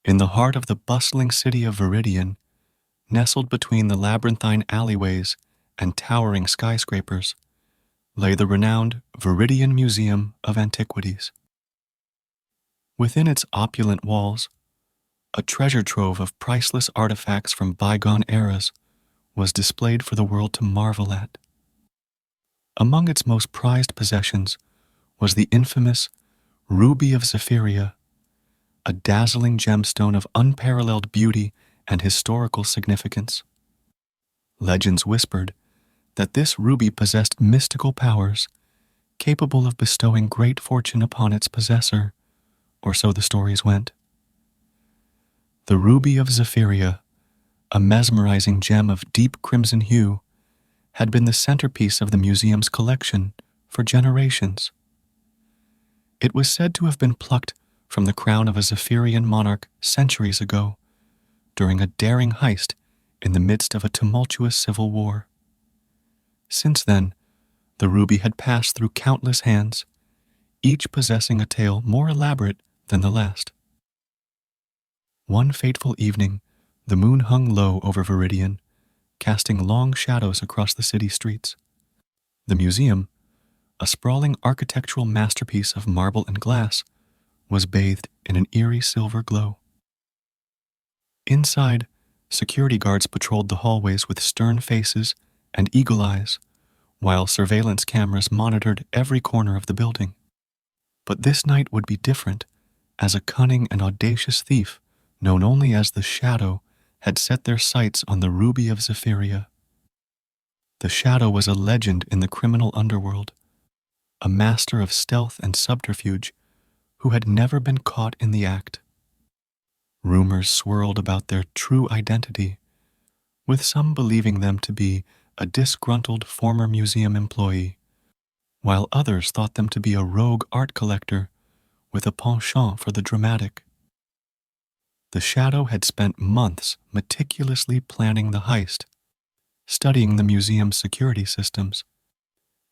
In the heart of the bustling city of Viridian, nestled between the labyrinthine alleyways and towering skyscrapers, lay the renowned Viridian Museum of Antiquities. Within its opulent walls, a treasure trove of priceless artifacts from bygone eras was displayed for the world to marvel at. Among its most prized possessions was the infamous Ruby of Zephyria, a dazzling gemstone of unparalleled beauty and historical significance. Legends whispered that this ruby possessed mystical powers capable of bestowing great fortune upon its possessor, or so the stories went. The Ruby of Zephyria, a mesmerizing gem of deep crimson hue, had been the centerpiece of the museum's collection for generations. It was said to have been plucked from the crown of a Zephyrian monarch centuries ago, during a daring heist in the midst of a tumultuous civil war. Since then, the ruby had passed through countless hands, each possessing a tale more elaborate than the last. One fateful evening, the moon hung low over Viridian, casting long shadows across the city streets. The museum, a sprawling architectural masterpiece of marble and glass, was bathed in an eerie silver glow. Inside, security guards patrolled the hallways with stern faces and eagle eyes, while surveillance cameras monitored every corner of the building. But this night would be different, as a cunning and audacious thief, known only as the Shadow, had set their sights on the Ruby of Zephyria. The Shadow was a legend in the criminal underworld, a master of stealth and subterfuge who had never been caught in the act. Rumors swirled about their true identity, with some believing them to be a disgruntled former museum employee, while others thought them to be a rogue art collector with a penchant for the dramatic. The Shadow had spent months meticulously planning the heist, studying the museum's security systems,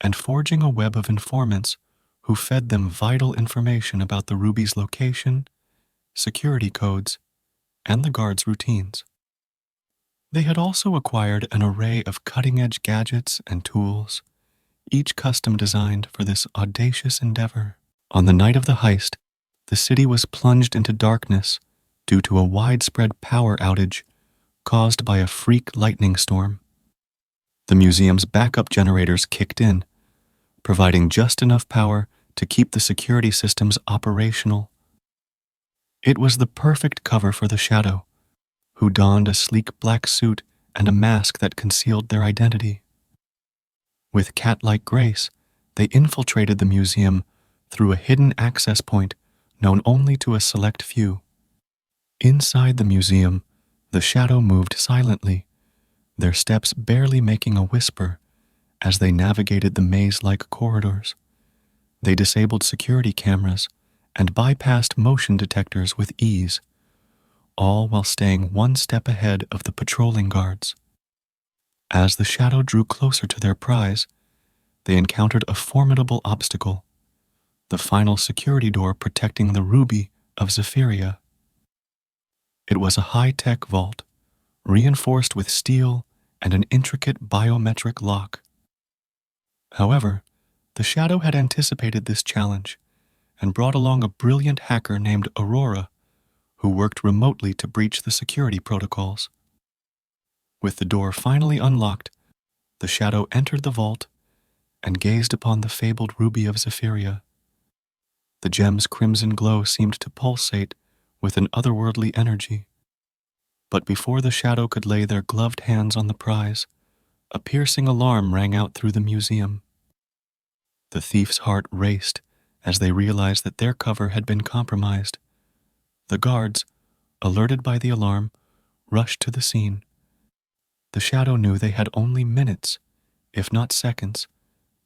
and forging a web of informants who fed them vital information about the ruby's location, security codes, and the guards' routines. They had also acquired an array of cutting-edge gadgets and tools, each custom designed for this audacious endeavor. On the night of the heist, the city was plunged into darkness due to a widespread power outage caused by a freak lightning storm. The museum's backup generators kicked in, providing just enough power to keep the security systems operational. It was the perfect cover for the Shadow, who donned a sleek black suit and a mask that concealed their identity. With cat-like grace, they infiltrated the museum through a hidden access point known only to a select few. Inside the museum, the Shadow moved silently, their steps barely making a whisper as they navigated the maze-like corridors. They disabled security cameras and bypassed motion detectors with ease, all while staying one step ahead of the patrolling guards. As the Shadow drew closer to their prize, they encountered a formidable obstacle, the final security door protecting the Ruby of Zephyria. It was a high-tech vault, reinforced with steel and an intricate biometric lock. However, the Shadow had anticipated this challenge and brought along a brilliant hacker named Aurora, who worked remotely to breach the security protocols. With the door finally unlocked, the Shadow entered the vault and gazed upon the fabled Ruby of Zephyria. The gem's crimson glow seemed to pulsate with an otherworldly energy. But before the Shadow could lay their gloved hands on the prize, a piercing alarm rang out through the museum. The thief's heart raced as they realized that their cover had been compromised. The guards, alerted by the alarm, rushed to the scene. The Shadow knew they had only minutes, if not seconds,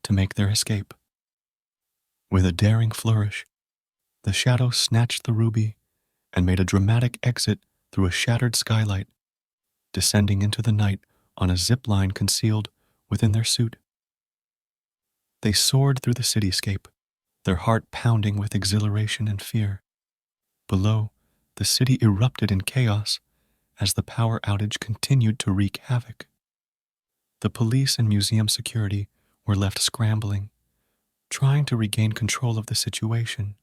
to make their escape. With a daring flourish, the Shadow snatched the ruby and made a dramatic exit through a shattered skylight, descending into the night on a zip line concealed within their suit. They soared through the cityscape, their heart pounding with exhilaration and fear. Below, the city erupted in chaos as the power outage continued to wreak havoc. The police and museum security were left scrambling, trying to regain control of the situation.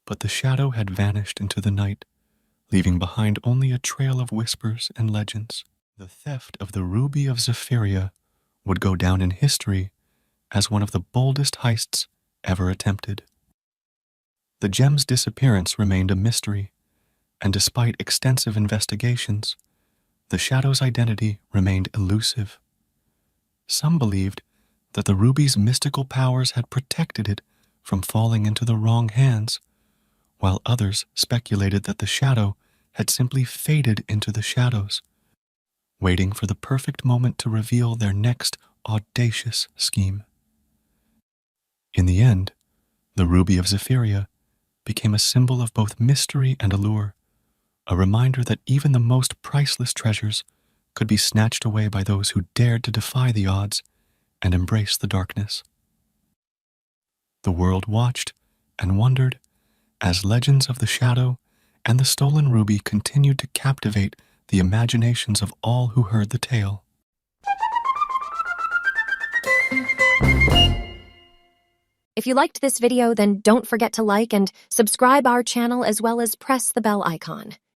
But the shadow had vanished into the night, leaving behind only a trail of whispers and legends. The theft of the Ruby of Zephyria would go down in history as one of the boldest heists ever attempted. The gem's disappearance remained a mystery, and despite extensive investigations, the shadow's identity remained elusive. Some believed that the ruby's mystical powers had protected it from falling into the wrong hands, while others speculated that the shadow had simply faded into the shadows, waiting for the perfect moment to reveal their next audacious scheme. In the end, the Ruby of Zephyria became a symbol of both mystery and allure, a reminder that even the most priceless treasures could be snatched away by those who dared to defy the odds and embrace the darkness. The world watched and wondered as legends of the shadow and the stolen ruby continued to captivate the imaginations of all who heard the tale. If you liked this video, then don't forget to like and subscribe our channel as well as press the bell icon.